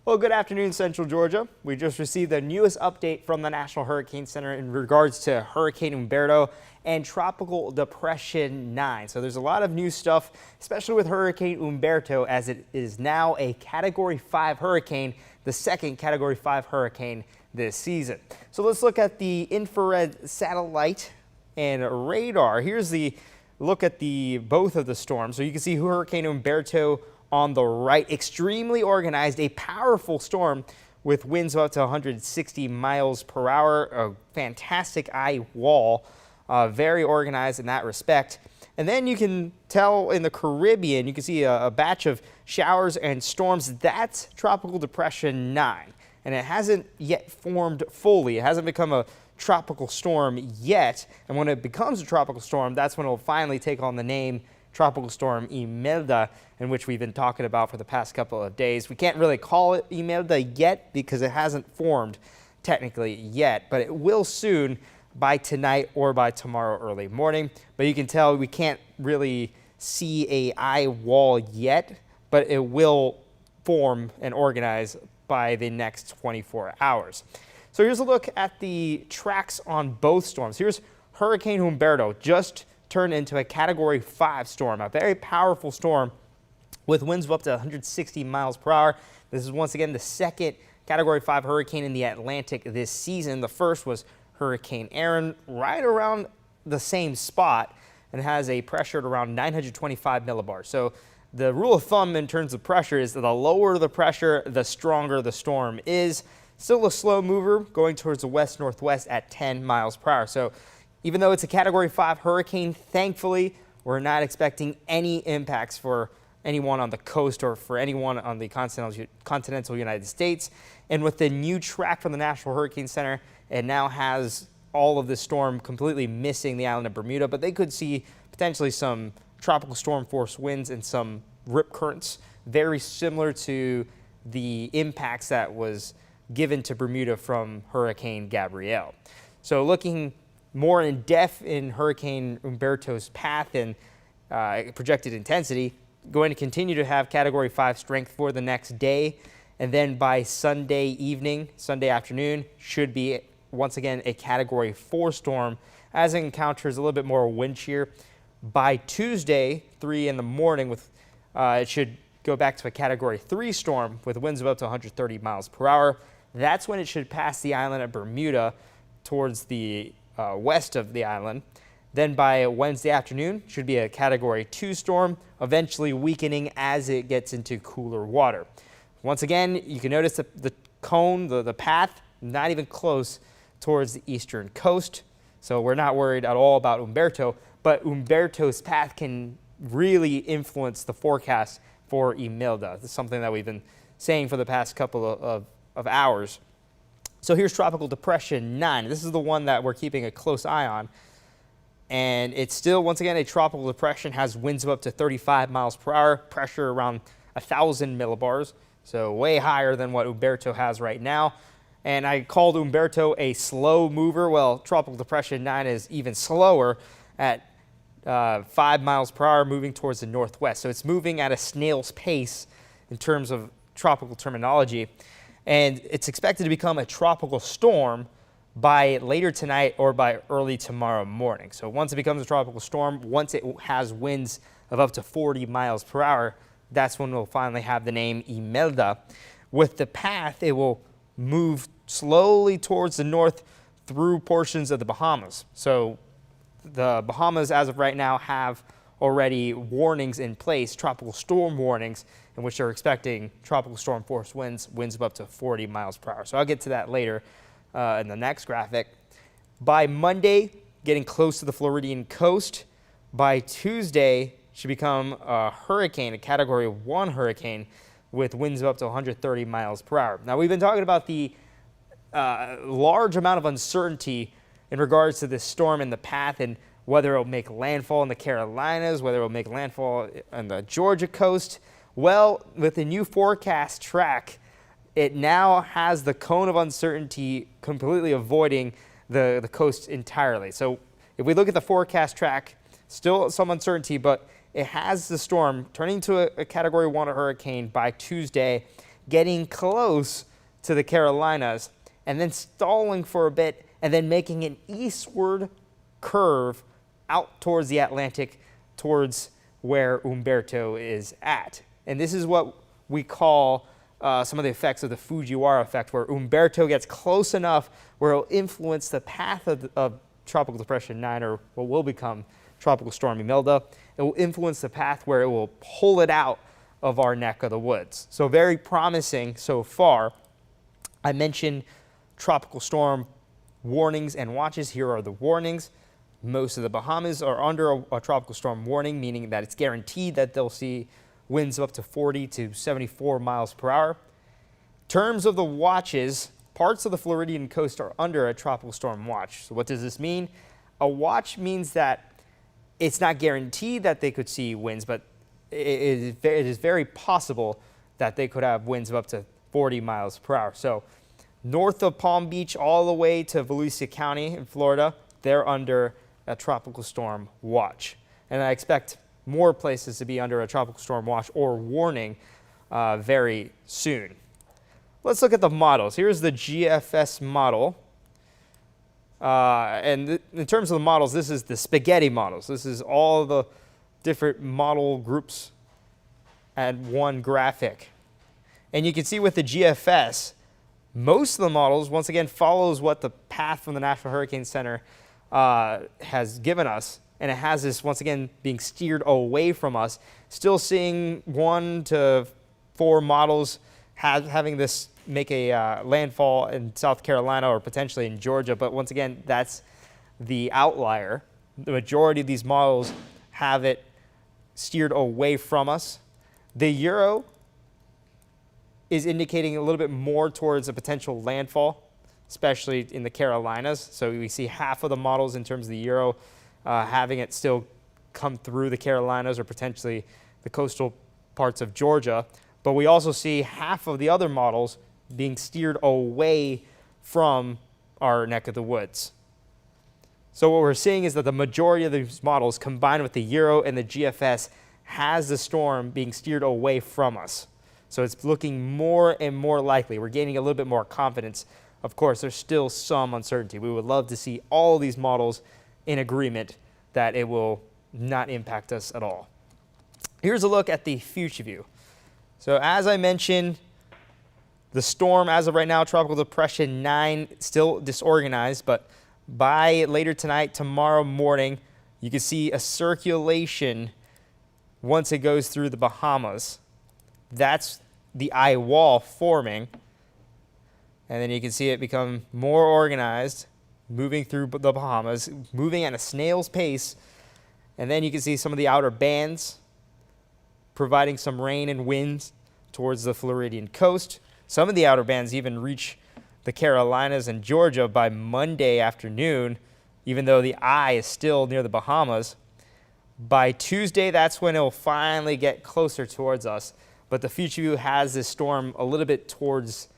Well, good afternoon, Central Georgia. We just received the newest update from the National Hurricane Center in regards to Hurricane Humberto and Tropical Depression 9. So there's a lot of new stuff, especially with Hurricane Humberto, as it is now a Category 5 hurricane, the second Category 5 hurricane this season. So let's look at the infrared satellite and radar. Here's the look at both of the storms. So you can see Hurricane Humberto on the right, extremely organized, a powerful storm with winds of up to 160 miles per hour, a fantastic eye wall, very organized in that respect. And then you can tell in the Caribbean, you can see a batch of showers and storms. That's Tropical Depression 9, and it hasn't yet formed fully. It hasn't become a tropical storm yet, and when it becomes a tropical storm, that's when it'll finally take on the name Tropical Storm Imelda, in which we've been talking about for the past couple of days. We can't really call it Imelda yet because it hasn't formed technically yet, but it will soon by tonight or by tomorrow early morning. But you can tell we can't really see a eye wall yet, but it will form and organize by the next 24 hours. So here's a look at the tracks on both storms. Here's Hurricane Humberto, just turned into a Category 5 storm, a very powerful storm with winds of up to 160 miles per hour. This is once again the second Category 5 hurricane in the Atlantic this season. The first was Hurricane Aaron, right around the same spot, and has a pressure at around 925 millibars. So the rule of thumb in terms of pressure is that the lower the pressure, the stronger the storm is. Still a slow mover going towards the west-northwest at 10 miles per hour. So even though it's a Category 5 hurricane, thankfully, we're not expecting any impacts for anyone on the coast or for anyone on the continental United States. And with the new track from the National Hurricane Center, it now has all of this storm completely missing the island of Bermuda, but they could see potentially some tropical storm force winds and some rip currents, very similar to the impacts that was given to Bermuda from Hurricane Gabrielle. So looking more in depth in Hurricane Humberto's path and projected intensity, going to continue to have Category 5 strength for the next day, and then by Sunday evening, Sunday afternoon, should be once again a Category 4 storm as it encounters a little bit more wind shear. By Tuesday, 3 in the morning, it should go back to a Category 3 storm with winds of up to 130 miles per hour. That's when it should pass the island of Bermuda towards the west of the island. Then by Wednesday afternoon, should be a Category 2 storm, eventually weakening as it gets into cooler water. Once again, you can notice the cone, the path, not even close towards the eastern coast. So we're not worried at all about Humberto, but Humberto's path can really influence the forecast for Imelda. This is something that we've been saying for the past couple of hours. So here's Tropical Depression 9. This is the one that we're keeping a close eye on. And it's still, once again, a tropical depression, has winds of up to 35 miles per hour, pressure around 1,000 millibars, so way higher than what Humberto has right now. And I called Humberto a slow mover. Well, Tropical Depression 9 is even slower at 5 miles per hour, moving towards the northwest. So it's moving at a snail's pace in terms of tropical terminology. And it's expected to become a tropical storm by later tonight or by early tomorrow morning. So once it becomes a tropical storm, once it has winds of up to 40 miles per hour, that's when we'll finally have the name Imelda. With the path, it will move slowly towards the north through portions of the Bahamas. So the Bahamas, as of right now, have already warnings in place, tropical storm warnings, in which they're expecting tropical storm force winds of up to 40 miles per hour. So I'll get to that later in the next graphic. By Monday, getting close to the Floridian coast. By Tuesday, should become a hurricane, a Category 1 hurricane, with winds of up to 130 miles per hour. Now, we've been talking about the large amount of uncertainty in regards to this storm and the path, and whether it'll make landfall in the Carolinas, whether it'll make landfall on the Georgia coast. Well, with the new forecast track, it now has the cone of uncertainty completely avoiding the coast entirely. So if we look at the forecast track, still some uncertainty, but it has the storm turning to a Category 1 hurricane by Tuesday, getting close to the Carolinas, and then stalling for a bit, and then making an eastward curve out towards the Atlantic, towards where Humberto is at. And this is what we call some of the effects of the Fujiwara effect, where Humberto gets close enough where it will influence the path of Tropical Depression 9, or what will become Tropical Storm Imelda. It will influence the path where it will pull it out of our neck of the woods. So very promising so far. I mentioned tropical storm warnings and watches. Here are the warnings. Most of the Bahamas are under a tropical storm warning, meaning that it's guaranteed that they'll see winds of up to 40 to 74 miles per hour. Terms of the watches, parts of the Floridian coast are under a tropical storm watch. So what does this mean? A watch means that it's not guaranteed that they could see winds, but it is very possible that they could have winds of up to 40 miles per hour. So north of Palm Beach all the way to Volusia County in Florida, they're under a tropical storm watch. And I expect more places to be under a tropical storm watch or warning very soon. Let's look at the models. Here's the GFS model. And in terms of the models, this is the spaghetti models. This is all the different model groups at one graphic. And you can see with the GFS, most of the models, once again, follows what the path from the National Hurricane Center has given us. And it has this, once again, being steered away from us. Still seeing 1 to 4 models having this make a landfall in South Carolina or potentially in Georgia. But once again, that's the outlier. The majority of these models have it steered away from us. The Euro is indicating a little bit more towards a potential landfall, especially in the Carolinas. So we see half of the models in terms of the Euro having it still come through the Carolinas or potentially the coastal parts of Georgia. But we also see half of the other models being steered away from our neck of the woods. So what we're seeing is that the majority of these models, combined with the Euro and the GFS, has the storm being steered away from us. So it's looking more and more likely. We're gaining a little bit more confidence. Of course, there's still some uncertainty. We would love to see all these models in agreement that it will not impact us at all. Here's a look at the future view. So as I mentioned, the storm as of right now, Tropical Depression 9, still disorganized, but by later tonight, tomorrow morning, you can see a circulation once it goes through the Bahamas. That's the eye wall forming. And then you can see it become more organized, moving through the Bahamas, moving at a snail's pace. And then you can see some of the outer bands providing some rain and winds towards the Floridian coast. Some of the outer bands even reach the Carolinas and Georgia by Monday afternoon, even though the eye is still near the Bahamas. By Tuesday, that's when it will finally get closer towards us. But the future view has this storm a little bit towards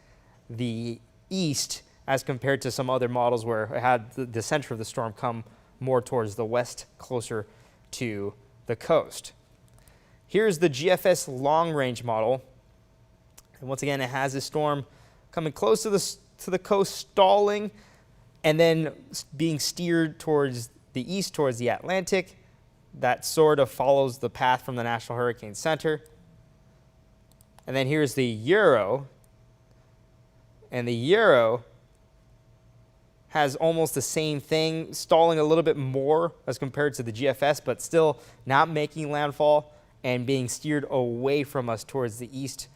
the east as compared to some other models where it had the center of the storm come more towards the west, closer to the coast. Here's the GFS long-range model. And once again, it has this storm coming close to the coast, stalling, and then being steered towards the east, towards the Atlantic. That sort of follows the path from the National Hurricane Center. And then here's the Euro. And the Euro has almost the same thing, stalling a little bit more as compared to the GFS, but still not making landfall and being steered away from us towards the east,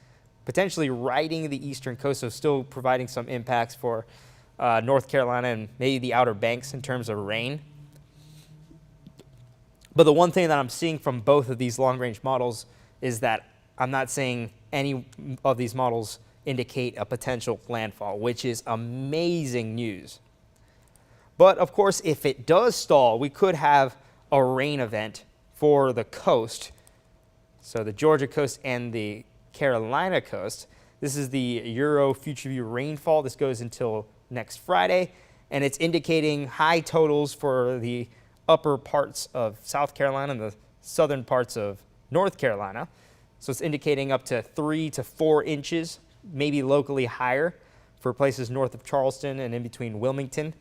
potentially riding the eastern coast, so still providing some impacts for North Carolina and maybe the Outer Banks in terms of rain. But the one thing that I'm seeing from both of these long-range models is that I'm not seeing any of these models indicate a potential landfall, which is amazing news. But of course, if it does stall, we could have a rain event for the coast. So the Georgia coast and the Carolina coast. This is the Euro Future View rainfall. This goes until next Friday, and it's indicating high totals for the upper parts of South Carolina and the southern parts of North Carolina. So it's indicating up to 3 to 4 inches maybe locally higher for places north of Charleston and in between Wilmington.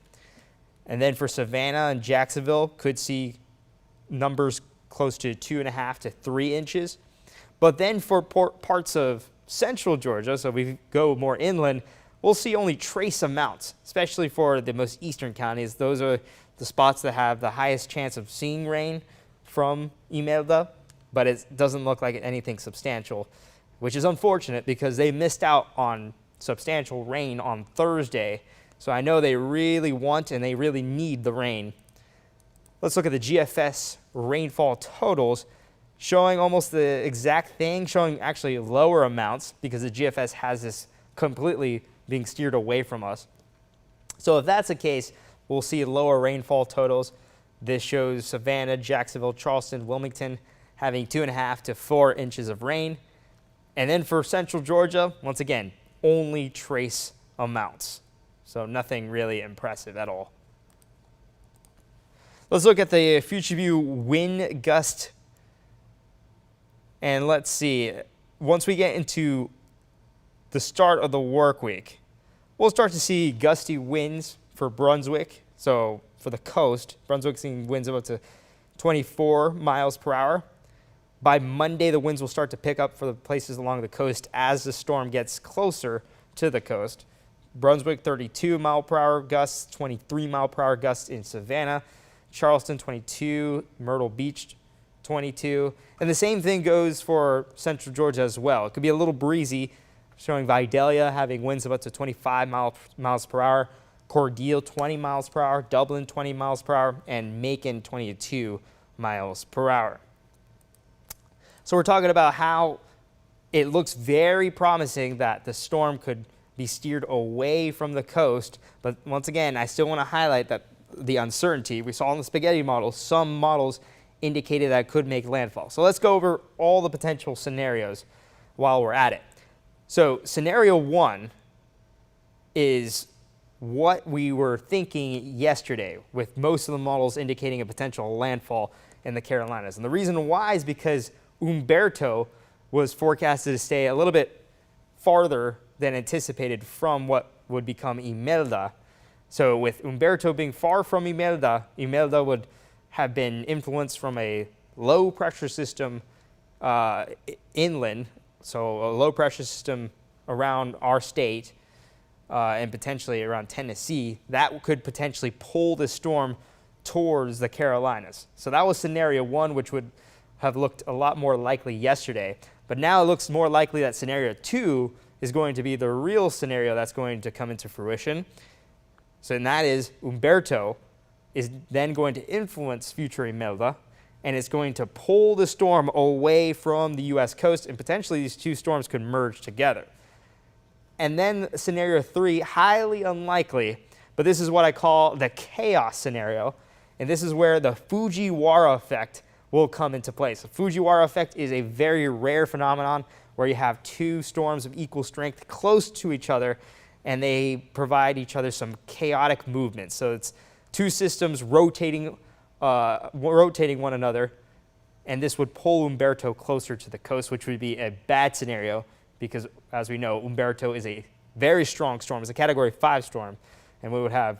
And then for Savannah and Jacksonville, could see numbers close to 2.5 to 3 inches. But then for parts of central Georgia, so we go more inland, we'll see only trace amounts, especially for the most eastern counties. Those are the spots that have the highest chance of seeing rain from Imelda, but it doesn't look like anything substantial, which is unfortunate because they missed out on substantial rain on Thursday. So I know they really want and they really need the rain. Let's look at the GFS rainfall totals, showing almost the exact thing, showing actually lower amounts because the GFS has this completely being steered away from us. So if that's the case, we'll see lower rainfall totals. This shows Savannah, Jacksonville, Charleston, Wilmington having 2.5 to 4 inches of rain. And then for central Georgia, once again, only trace amounts. So nothing really impressive at all. Let's look at the future view wind gust. And let's see, once we get into the start of the work week, we'll start to see gusty winds for Brunswick. So for the coast, Brunswick seeing winds of up to 24 miles per hour. By Monday, the winds will start to pick up for the places along the coast as the storm gets closer to the coast. Brunswick, 32 mile per hour gusts, 23 mile per hour gusts in Savannah. Charleston, 22, Myrtle Beach, 22. And the same thing goes for central Georgia as well. It could be a little breezy, showing Vidalia having winds of up to 25 miles per hour, Cordele, 20 miles per hour, Dublin, 20 miles per hour, and Macon, 22 miles per hour. So we're talking about how it looks very promising that the storm could be steered away from the coast. But once again, I still want to highlight that the uncertainty. We saw in the spaghetti model, some models indicated that it could make landfall. So let's go over all the potential scenarios while we're at it. So scenario 1 is what we were thinking yesterday, with most of the models indicating a potential landfall in the Carolinas. And the reason why is because Humberto was forecasted to stay a little bit farther than anticipated from what would become Imelda. So with Humberto being far from Imelda, Imelda would have been influenced from a low pressure system inland, so a low pressure system around our state and potentially around Tennessee, that could potentially pull the storm towards the Carolinas. So that was scenario 1, which would have looked a lot more likely yesterday. But now it looks more likely that scenario 2 is going to be the real scenario that's going to come into fruition. So and that is Humberto is then going to influence future Imelda, and it's going to pull the storm away from the U.S. coast, and potentially these two storms could merge together. And then scenario 3, highly unlikely, but this is what I call the chaos scenario, and this is where the Fujiwara effect will come into place. The Fujiwara effect is a very rare phenomenon where you have two storms of equal strength close to each other, and they provide each other some chaotic movement. So it's two systems rotating one another, and this would pull Humberto closer to the coast, which would be a bad scenario because, as we know, Humberto is a very strong storm. It's a Category 5 storm, and we would have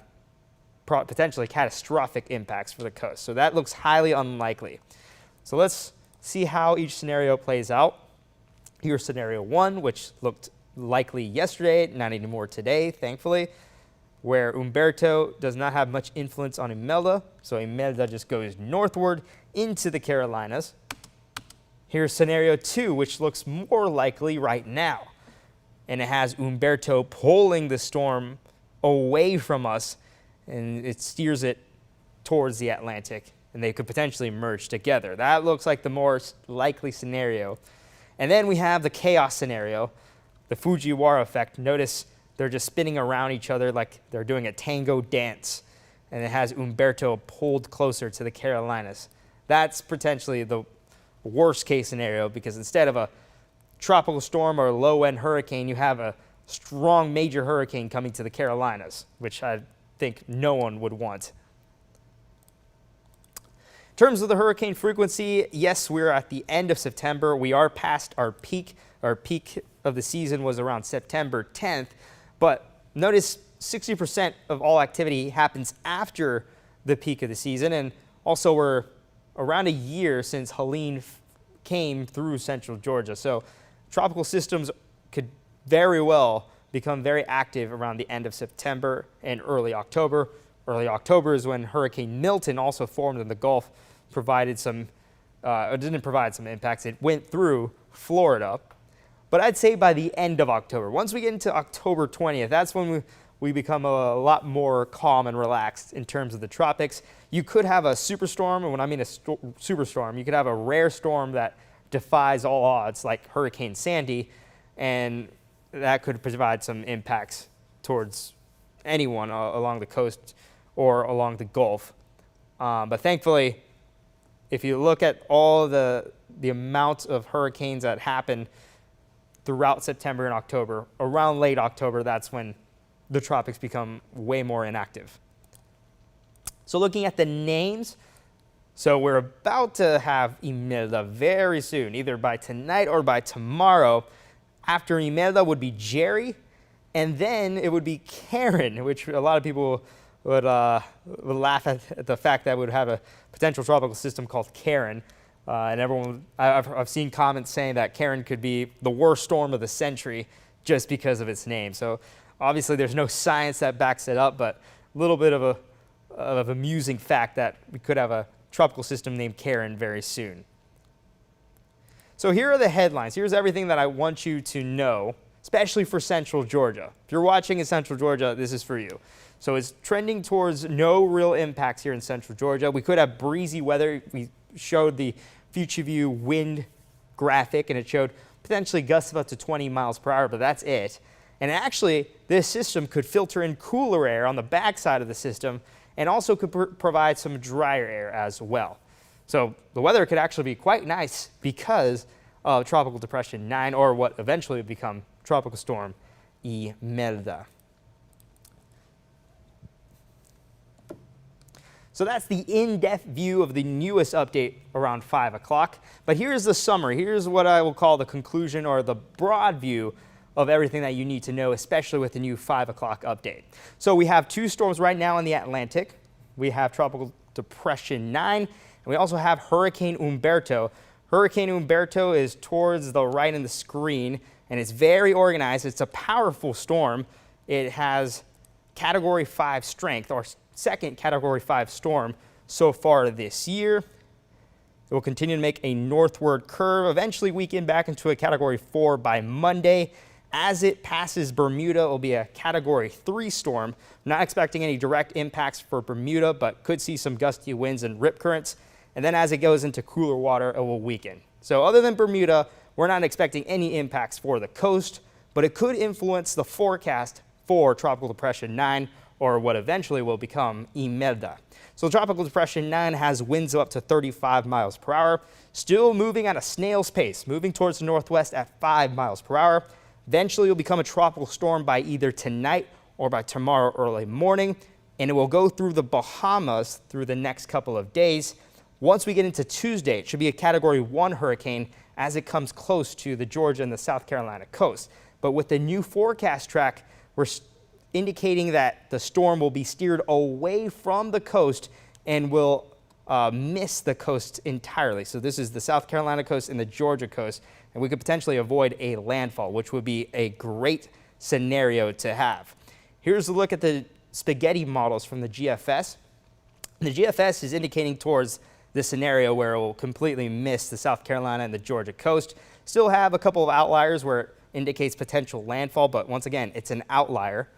potentially catastrophic impacts for the coast. So that looks highly unlikely. So let's see how each scenario plays out. Here's scenario 1, which looked likely yesterday, not anymore today, thankfully, where Humberto does not have much influence on Imelda, so Imelda just goes northward into the Carolinas. Here's scenario 2, which looks more likely right now, and it has Humberto pulling the storm away from us, and it steers it towards the Atlantic, and they could potentially merge together. That looks like the more likely scenario. And then we have the chaos scenario, the Fujiwara effect. Notice they're just spinning around each other like they're doing a tango dance, and it has Humberto pulled closer to the Carolinas. That's potentially the worst case scenario, because instead of a tropical storm or a low-end hurricane, you have a strong major hurricane coming to the Carolinas, which I think no one would want. In terms of the hurricane frequency, yes, we're at the end of September. We are past our peak our peak of the season was around September 10th, but notice 60% of all activity happens after the peak of the season, and also we're around a year since Helene came through central Georgia. So tropical systems could very well become very active around the end of September and early October. Early October is when Hurricane Milton also formed in the Gulf, didn't provide some impacts. It went through Florida. But I'd say by the end of October, once we get into October 20th, that's when we become a lot more calm and relaxed in terms of the tropics. You could have a superstorm, and when I mean a superstorm, you could have a rare storm that defies all odds, like Hurricane Sandy, and that could provide some impacts towards anyone along the coast or along the Gulf. But thankfully, if you look at all the amount of hurricanes that happen throughout September and October, around late October, that's when the tropics become way more inactive. So looking at the names, so we're about to have Imelda very soon, either by tonight or by tomorrow. After Imelda would be Jerry, and then it would be Karen, which a lot of people would laugh at the fact that we would have a potential tropical system called Karen. And everyone, I've seen comments saying that Karen could be the worst storm of the century just because of its name. So obviously there's no science that backs it up, but a little bit of amusing fact that we could have a tropical system named Karen very soon. So here are the headlines. Here's everything that I want you to know, especially for central Georgia. If you're watching in central Georgia, this is for you. So it's trending towards no real impacts here in central Georgia. We could have breezy weather. We showed the future view wind graphic, and it showed potentially gusts of up to 20 miles per hour, but that's it. And actually, this system could filter in cooler air on the backside of the system and also could provide some drier air as well. So the weather could actually be quite nice because of Tropical Depression 9, or what eventually would become Tropical Storm Imelda. So that's the in-depth view of the newest update around 5 o'clock. But here's the summary. Here's what I will call the conclusion, or the broad view of everything that you need to know, especially with the new 5 o'clock update. So we have two storms right now in the Atlantic. We have Tropical Depression 9, and we also have Hurricane Humberto. Hurricane Humberto is towards the right in the screen, and it's very organized. It's a powerful storm. It has Category 5 strength, or second Category 5 storm so far this year. It will continue to make a northward curve, eventually weaken back into a Category 4 by Monday. As it passes Bermuda, it will be a Category 3 storm. Not expecting any direct impacts for Bermuda, but could see some gusty winds and rip currents. And then as it goes into cooler water, it will weaken. So other than Bermuda, we're not expecting any impacts for the coast, but it could influence the forecast for Tropical Depression 9, or what eventually will become Imelda. So Tropical Depression 9 has winds of up to 35 miles per hour, still moving at a snail's pace, moving towards the northwest at 5 miles per hour. Eventually, it will become a tropical storm by either tonight or by tomorrow early morning, and it will go through the Bahamas through the next couple of days. Once we get into Tuesday, it should be a Category 1 hurricane as it comes close to the Georgia and the South Carolina coast. But with the new forecast track, we're indicating that the storm will be steered away from the coast and will miss the coast entirely. So this is the South Carolina coast and the Georgia coast, and we could potentially avoid a landfall, which would be a great scenario to have. Here's a look at the spaghetti models from the GFS. The GFS is indicating towards the scenario where it will completely miss the South Carolina and the Georgia coast. Still have a couple of outliers where it indicates potential landfall, but once again, it's an outlier.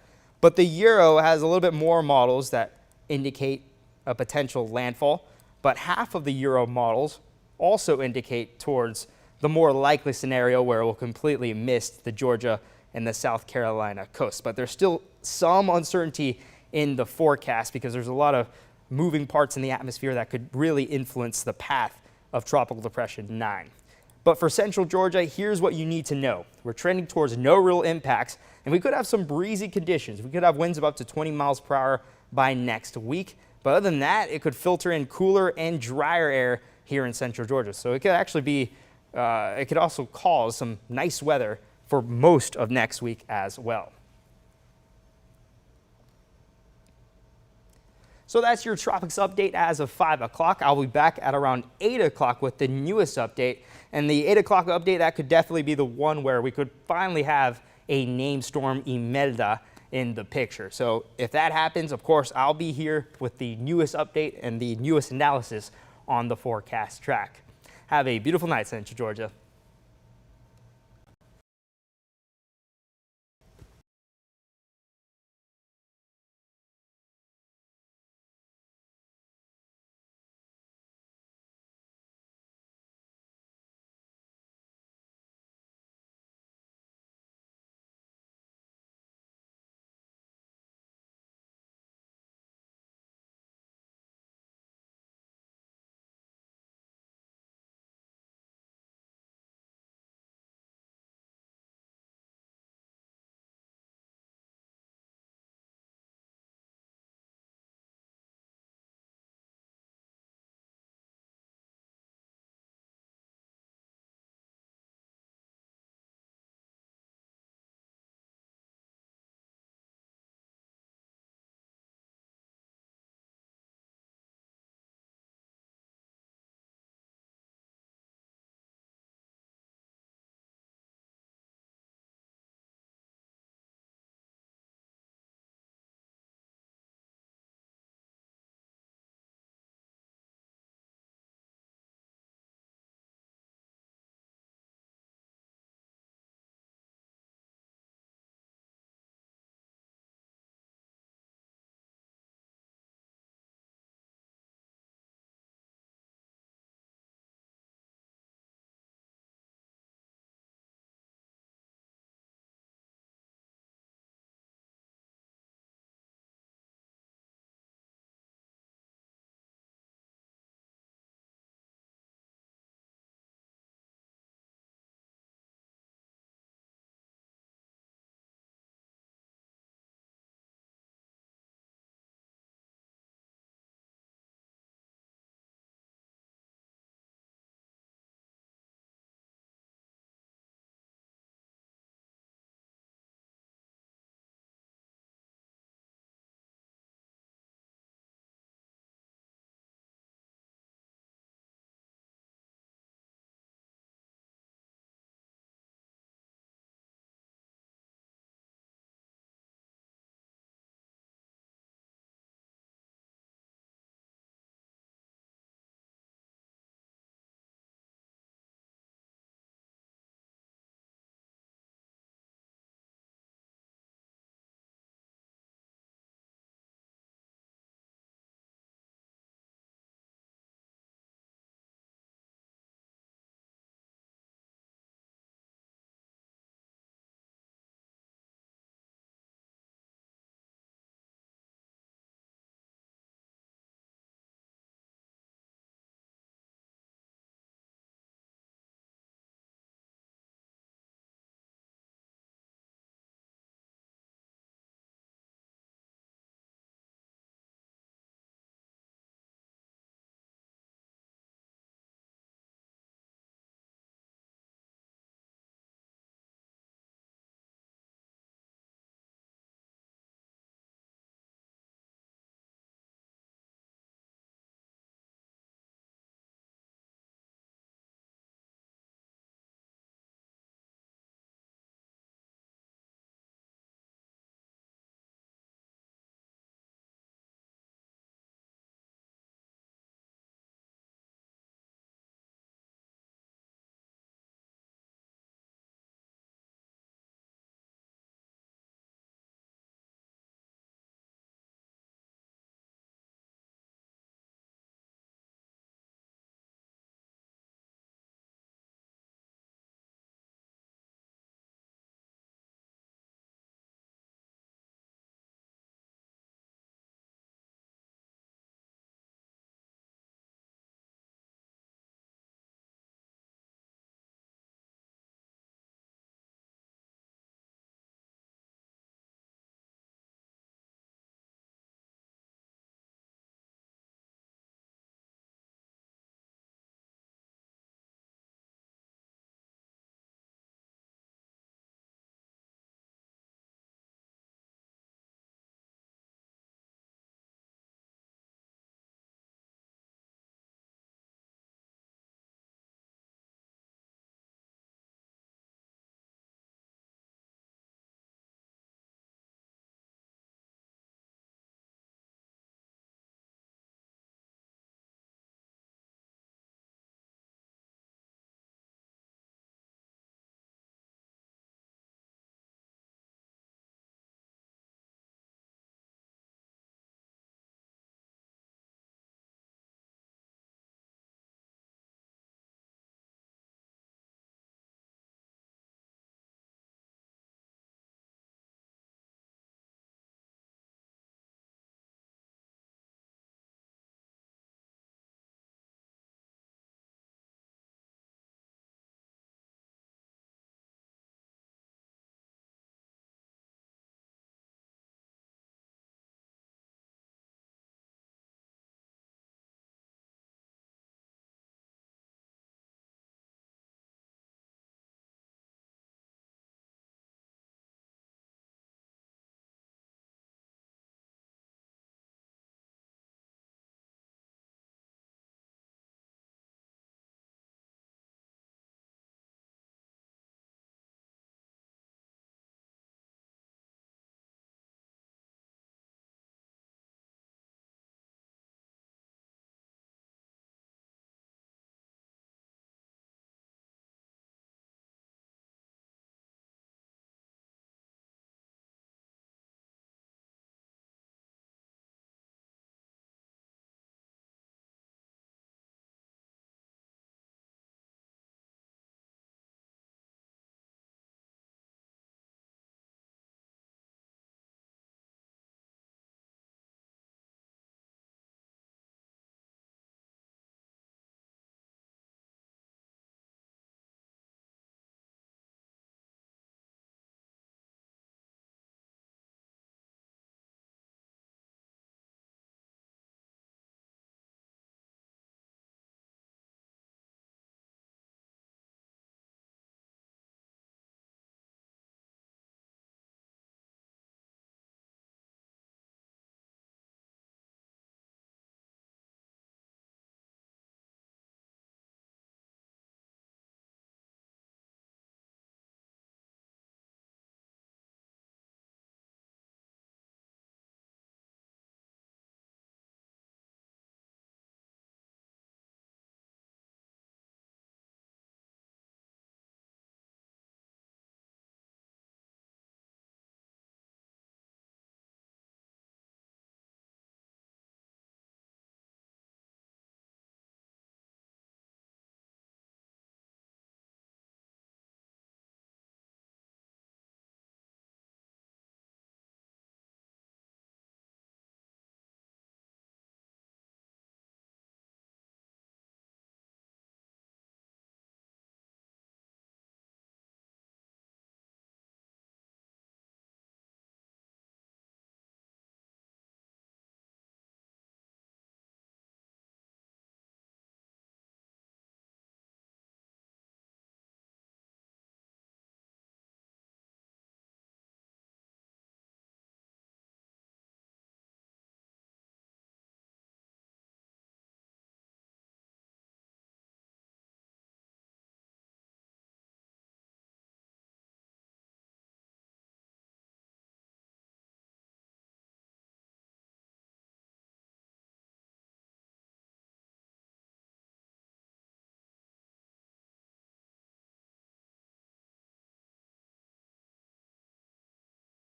But the Euro has a little bit more models that indicate a potential landfall, but half of the Euro models also indicate towards the more likely scenario where it will completely miss the Georgia and the South Carolina coast. But there's still some uncertainty in the forecast because there's a lot of moving parts in the atmosphere that could really influence the path of Tropical Depression 9. But for central Georgia, here's what you need to know. We're trending towards no real impacts, and we could have some breezy conditions. We could have winds of up to 20 miles per hour by next week. But other than that, it could filter in cooler and drier air here in central Georgia. So it could actually be it could also cause some nice weather for most of next week as well. So that's your Tropics update as of 5 o'clock. I'll be back at around 8 o'clock with the newest update. And the 8 o'clock update, that could definitely be the one where we could finally have a named storm Imelda in the picture. So if that happens, of course, I'll be here with the newest update and the newest analysis on the forecast track. Have a beautiful night, Central Georgia.